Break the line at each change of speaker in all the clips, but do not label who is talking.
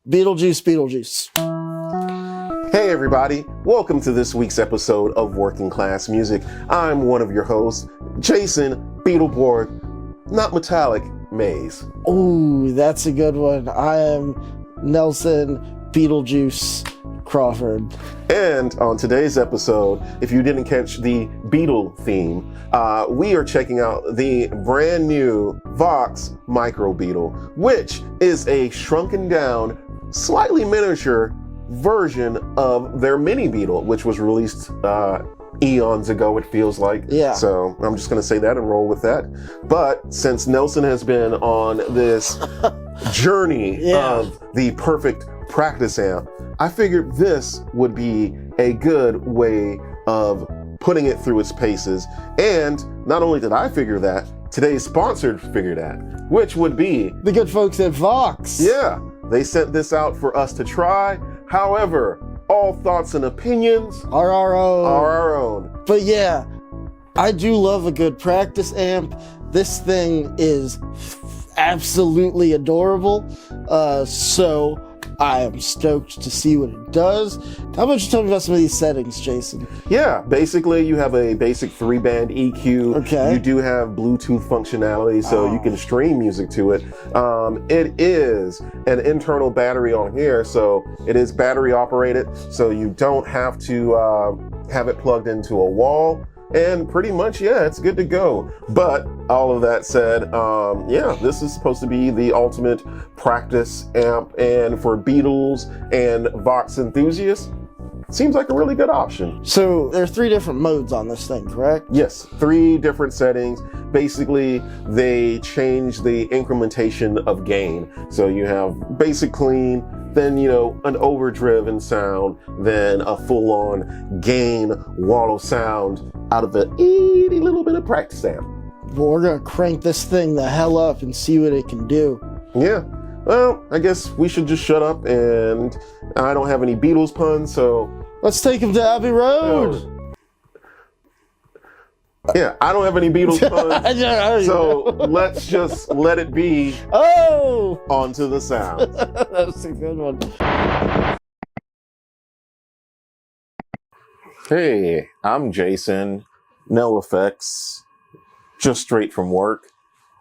Beetlejuice.
Hey everybody, welcome to this week's episode of Working Class Music. I'm one of your hosts, Jason Beetleboard, not metallic, Maze.
Ooh, that's a good one. I am Nelson Beetlejuice Crawford.
And on today's episode, if you didn't catch the Beetle theme, we are checking out the brand new Vox Micro Beetle, which is a shrunken down, slightly miniature version of their mini Beetle, which was released eons ago, it feels like.
Yeah.
So I'm just going to say that and roll with that. But since Nelson has been on this journey of the perfect practice amp, I figured this would be a good way of putting it through its paces. And not only did I figure that, today's sponsor figured that, which would be
the good folks at Vox.
Yeah, they sent this out for us to try. However, all thoughts and opinions
are our own. But yeah, I do love a good practice amp. This thing is absolutely adorable. So I am stoked to see what it does. How about you tell me about some of these settings, Jason?
Yeah, basically you have a basic 3-band EQ.
Okay.
You do have Bluetooth functionality, so you can stream music to it. It is an internal battery on here, so it is battery operated, so you don't have to have it plugged into a wall. And pretty much, yeah, it's good to go. But all of that said, yeah, this is supposed to be the ultimate practice amp. And for Beatles and Vox enthusiasts, seems like a really good option.
So there are 3 different modes on this thing, correct?
Yes, 3 different settings. Basically, they change the incrementation of gain. So you have basic clean, then, you know, an overdriven sound, then a full-on gain wall of sound out of a itty little bit of practice amp.
Well, we're gonna crank this thing the hell up and see what it can do.
Yeah, well, I guess we should just shut up, and I don't have any Beatles puns, so...
Let's take him to Abbey Road!
Yeah, I don't have any Beatles puns, so let's just let it be onto the sound.
That's a good one.
Hey, I'm Jason, no effects, just straight from work,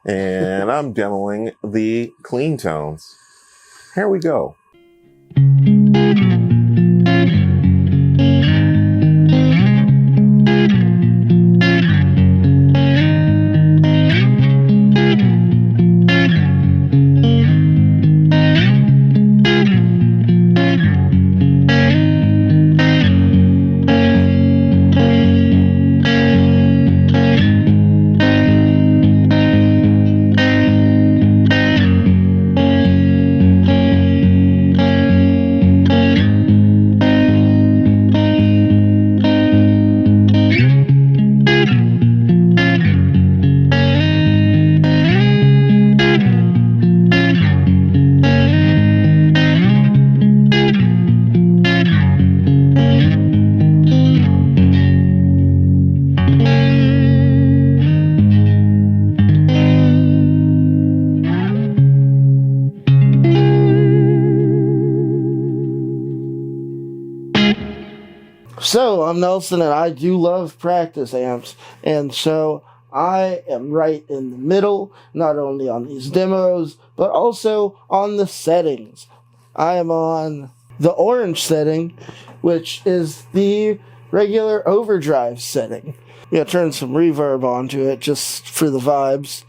and I'm demoing the clean tones. Here we go.
So, I'm Nelson, and I do love practice amps, and so I am right in the middle, not only on these demos, but also on the settings. I am on the orange setting, which is the regular overdrive setting. I'm going to turn some reverb onto it just for the vibes.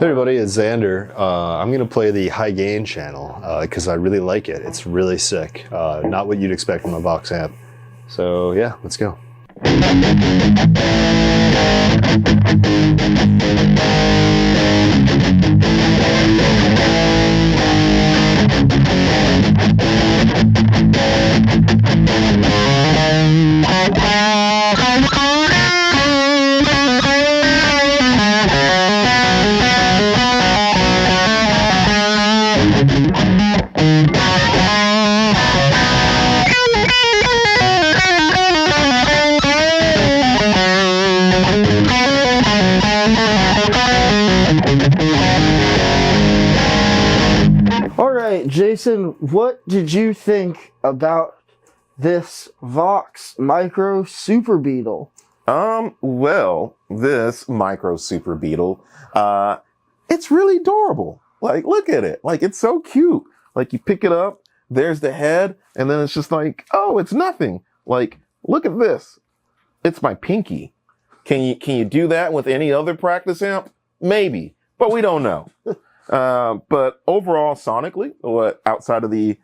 Hey everybody, it's Xander. I'm going to play the high gain channel because I really like it. It's really sick. Not what you'd expect from a Vox amp. So yeah, let's go.
Alright, Jason, what did you think about this Vox Micro Superbeetle?
Well, this micro Superbeetle, it's really adorable. Like, look at it. Like, it's so cute. Like, you pick it up, there's the head, and then it's just like, oh, it's nothing. Like, look at this. It's my pinky. Can you do that with any other practice amp? Maybe, but we don't know. But overall, sonically, outside of the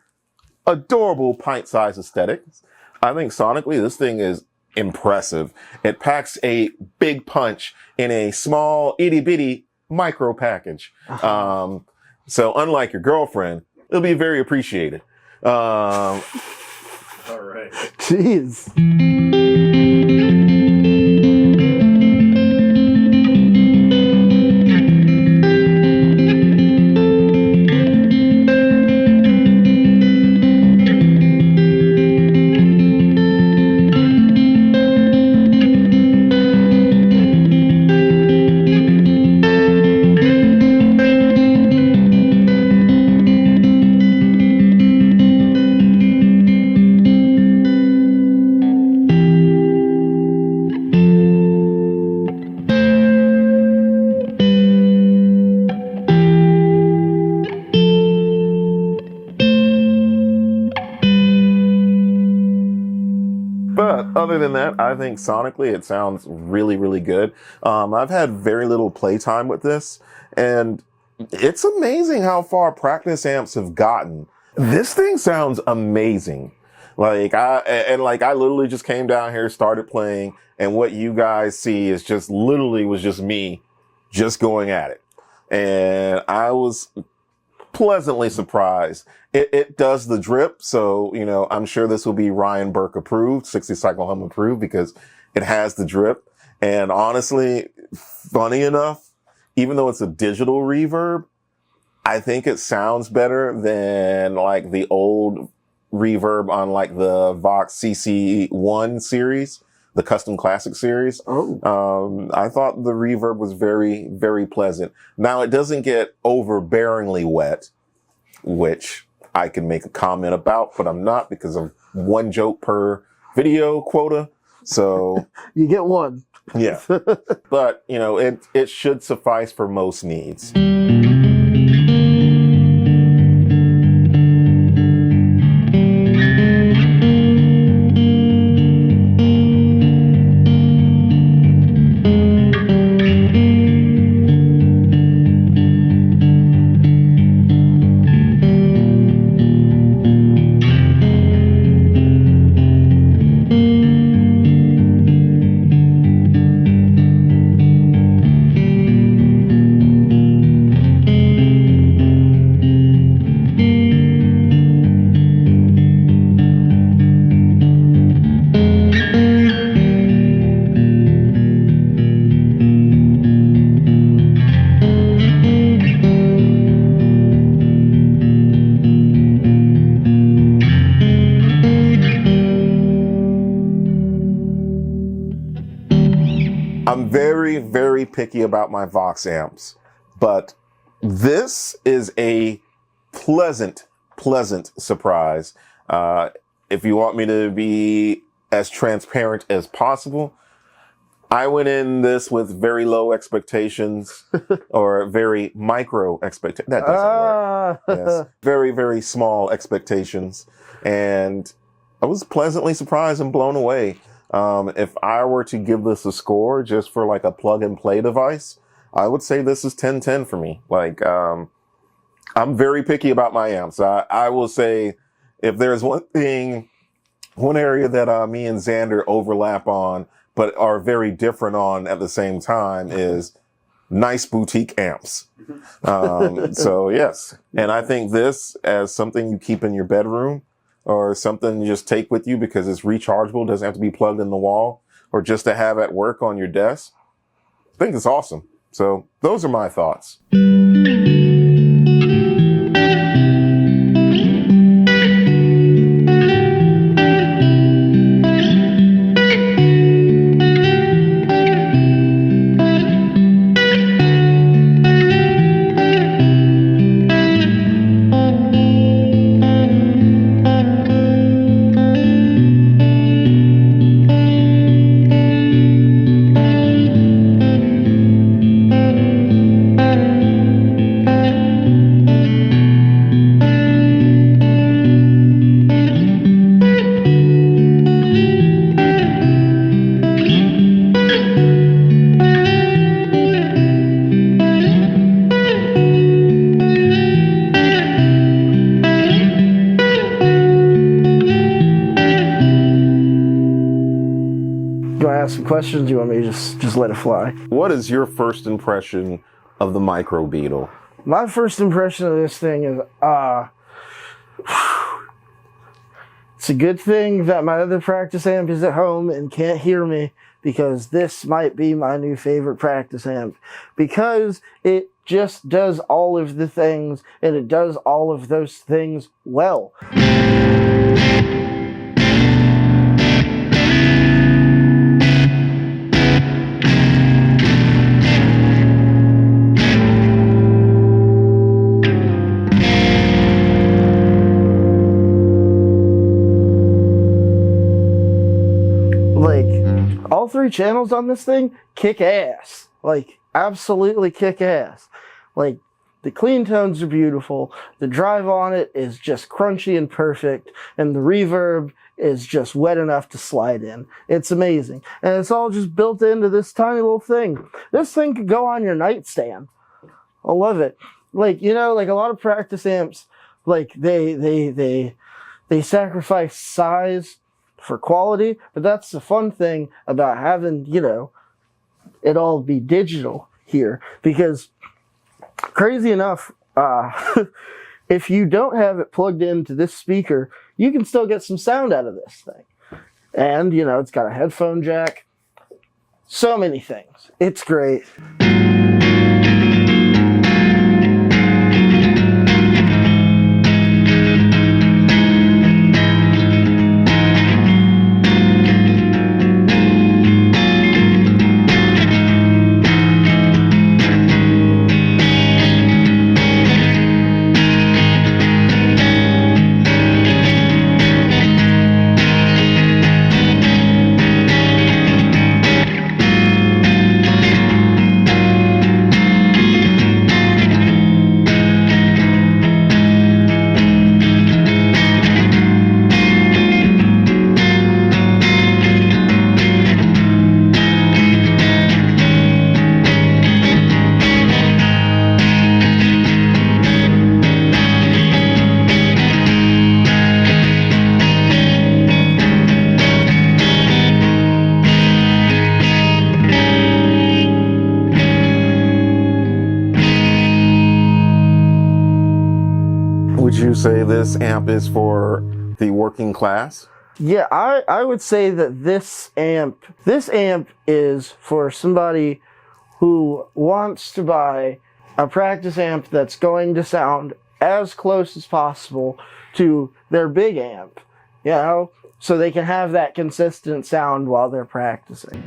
adorable pint-sized aesthetics, I think sonically this thing is impressive. It packs a big punch in a small itty-bitty micro package. So unlike your girlfriend, it'll be very appreciated. All
right.
Jeez.
But other than that, I think sonically it sounds really, really good. I've had very little playtime with this, and it's amazing how far practice amps have gotten. This thing sounds amazing. Like I literally just came down here, started playing, and what you guys see is just literally was just me just going at it. And I was pleasantly surprised. It does the drip, so, you know, I'm sure this will be Ryan Burke approved, 60 cycle hum approved, because it has the drip. And honestly, funny enough, even though it's a digital reverb, I think it sounds better than like the old reverb on like the Vox CC1 series, the custom classic series. I thought the reverb was very, very pleasant. Now it doesn't get overbearingly wet, which I can make a comment about, but I'm not because of one joke per video quota. So
You get one.
yeah, but you know, it should suffice for most needs. I'm very, very picky about my Vox amps, but this is a pleasant surprise. If you want me to be as transparent as possible, I went in this with very low expectations or very micro expectations. That doesn't work. Yes. Very, very small expectations. And I was pleasantly surprised and blown away. If I were to give this a score just for like a plug and play device, I would say this is 10/10 for me. Like, I'm very picky about my amps. I will say if there's one area that me and Xander overlap on, but are very different on at the same time, is nice boutique amps. So yes. And I think this as something you keep in your bedroom or something you just take with you because it's rechargeable, doesn't have to be plugged in the wall, or just to have at work on your desk. I think it's awesome. So those are my thoughts.
Some questions? You want me to just let it fly?
What is your first impression of the Micro Beetle?
My first impression of this thing is, it's a good thing that my other practice amp is at home and can't hear me, because this might be my new favorite practice amp, because it just does all of the things, and it does all of those things well. All 3 channels on this thing kick ass. Like, absolutely kick ass. Like, the clean tones are beautiful, the drive on it is just crunchy and perfect, and the reverb is just wet enough to slide in. It's amazing. And it's all just built into this tiny little thing. This thing could go on your nightstand. I love it. Like, you know, like a lot of practice amps, like they sacrifice size for quality, but that's the fun thing about having, you know, it all be digital here, because crazy enough, if you don't have it plugged into this speaker, you can still get some sound out of this thing. And, you know, it's got a headphone jack, so many things. It's great.
Would you say this amp is for the working class?
Yeah, I would say that this amp is for somebody who wants to buy a practice amp that's going to sound as close as possible to their big amp, you know, so they can have that consistent sound while they're practicing.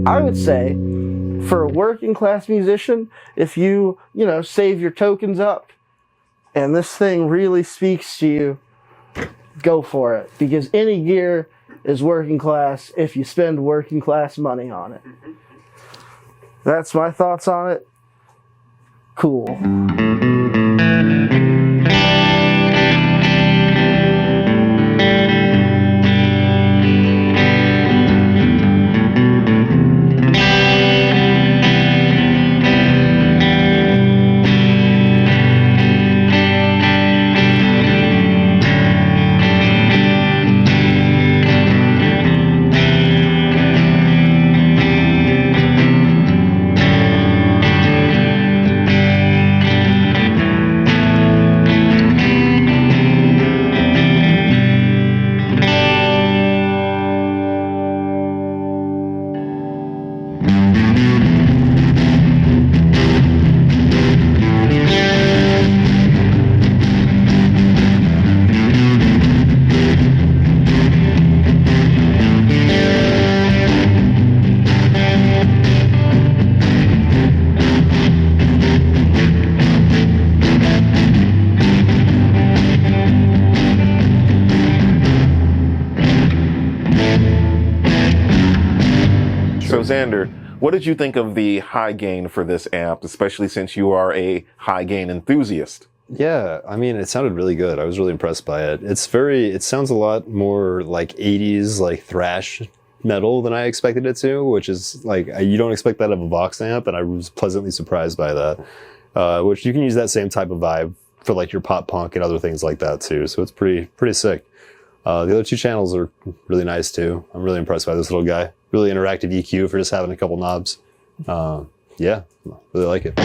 I would say, for a working class musician, if you save your tokens up and this thing really speaks to you, go for it. Because any gear is working class if you spend working class money on it. That's my thoughts on it. Cool.
So Xander, what did you think of the high gain for this amp, especially since you are a high gain enthusiast?
Yeah, I mean, it sounded really good. I was really impressed by it. It sounds a lot more like 80s, like thrash metal than I expected it to, which is like, you don't expect that of a Vox amp, and I was pleasantly surprised by that. Which you can use that same type of vibe for like your pop punk and other things like that too. So it's pretty sick. The other two channels are really nice too. I'm really impressed by this little guy. Really interactive EQ for just having a couple knobs. Yeah, really like it.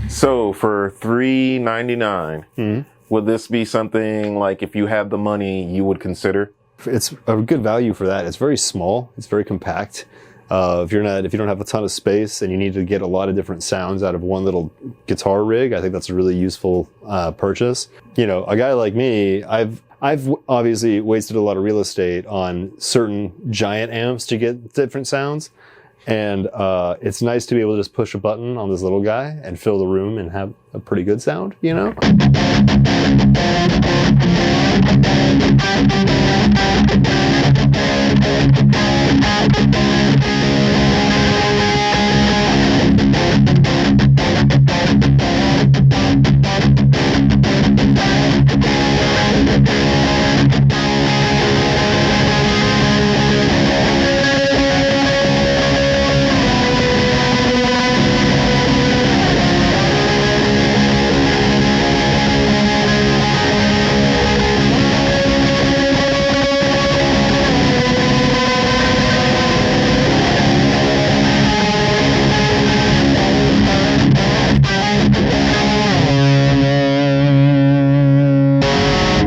So for $3.99, would this be something like if you had the money you would consider?
It's a good value for that. It's very small. It's very compact. If you don't have a ton of space and you need to get a lot of different sounds out of one little guitar rig, I think that's a really useful purchase. You know, a guy like me, I've obviously wasted a lot of real estate on certain giant amps to get different sounds. And it's nice to be able to just push a button on this little guy and fill the room and have a pretty good sound, you know?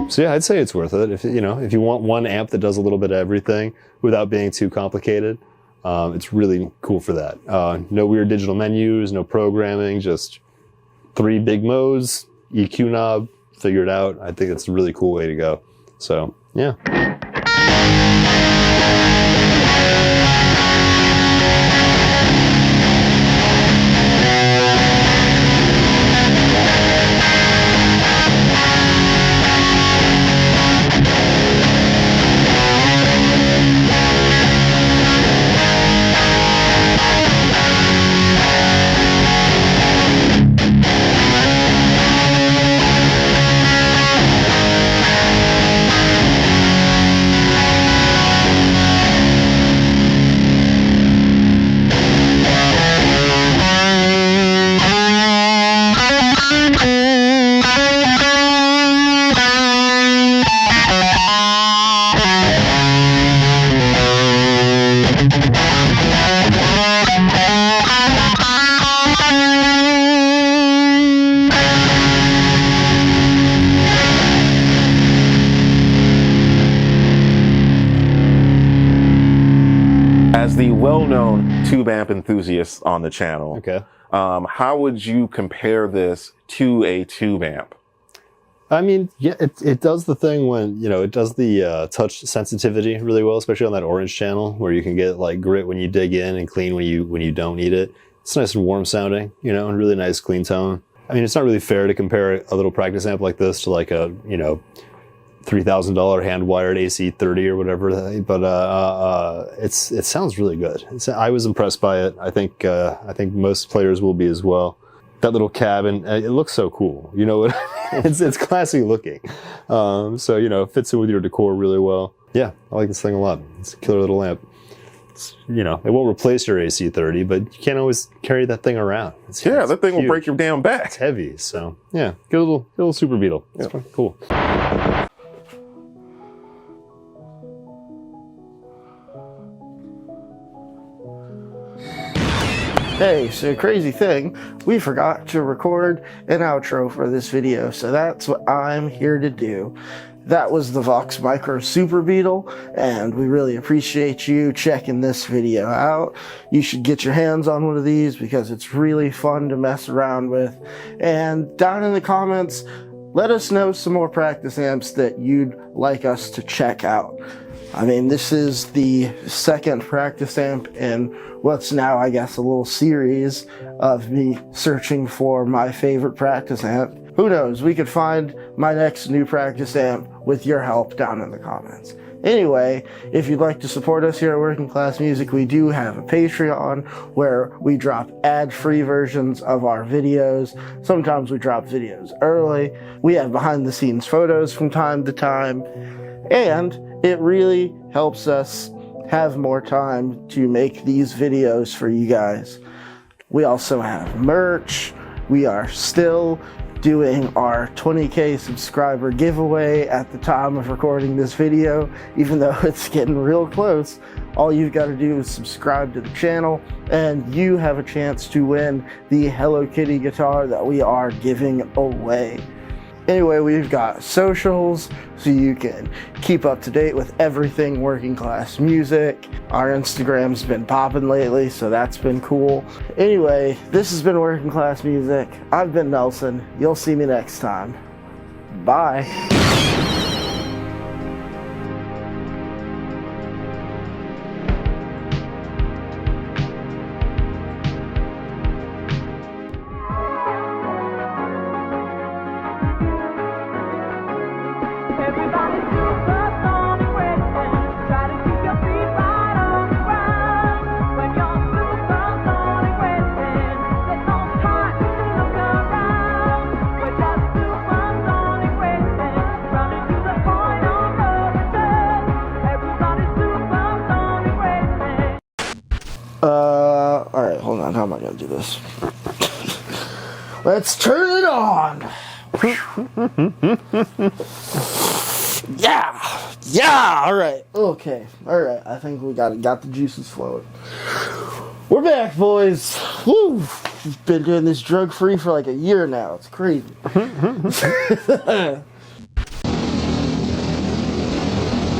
So yeah, I'd say it's worth it. If you want one amp that does a little bit of everything without being too complicated, it's really cool for that. No weird digital menus, no programming, just 3 big modes, EQ knob, figure it out. I think it's a really cool way to go. So yeah.
well-known tube amp enthusiast on the channel.
Okay.
How would you compare this to a tube amp?
I mean, yeah, it does the thing when, you know, it does the touch sensitivity really well, especially on that orange channel where you can get like grit when you dig in and clean when you don't need it. It's nice and warm sounding, you know, and really nice clean tone. I mean, it's not really fair to compare a little practice amp like this to like a, you know, $3,000 hand-wired AC30 or whatever, but it sounds really good. I was impressed by it. I think most players will be as well. That little cabin, it looks so cool. You know, it's classy looking. So, you know, it fits in with your decor really well. Yeah, I like this thing a lot. It's a killer little amp. You know, it won't replace your AC30, but you can't always carry that thing around.
That thing will break your damn back.
It's heavy, so yeah, get a little Super Beetle. It's cool.
Hey, so crazy thing, we forgot to record an outro for this video, so that's what I'm here to do. That was the Vox Micro Super Beetle, and we really appreciate you checking this video out. You should get your hands on one of these because it's really fun to mess around with. And down in the comments, let us know some more practice amps that you'd like us to check out. I mean, this is the second practice amp in what's now, I guess, a little series of me searching for my favorite practice amp. Who knows, we could find my next new practice amp with your help down in the comments. Anyway, if you'd like to support us here at Working Class Music, we do have a Patreon where we drop ad-free versions of our videos. Sometimes we drop videos early. We have behind-the-scenes photos from time to time. And it really helps us have more time to make these videos for you guys. We also have merch. We are still doing our 20K subscriber giveaway at the time of recording this video, even though it's getting real close. All you've got to do is subscribe to the channel and you have a chance to win the Hello Kitty guitar that we are giving away. Anyway, we've got socials so you can keep up to date with everything Working Class Music. Our Instagram's been popping lately, so that's been cool. Anyway, this has been Working Class Music. I've been Nelson. You'll see me next time. Bye. Alright, hold on. How am I going to do this? Let's turn it on! Yeah! Alright, okay. Alright, I think we got the juices flowing. We're back, boys! Woo! We've been doing this drug-free for like a year now. It's crazy.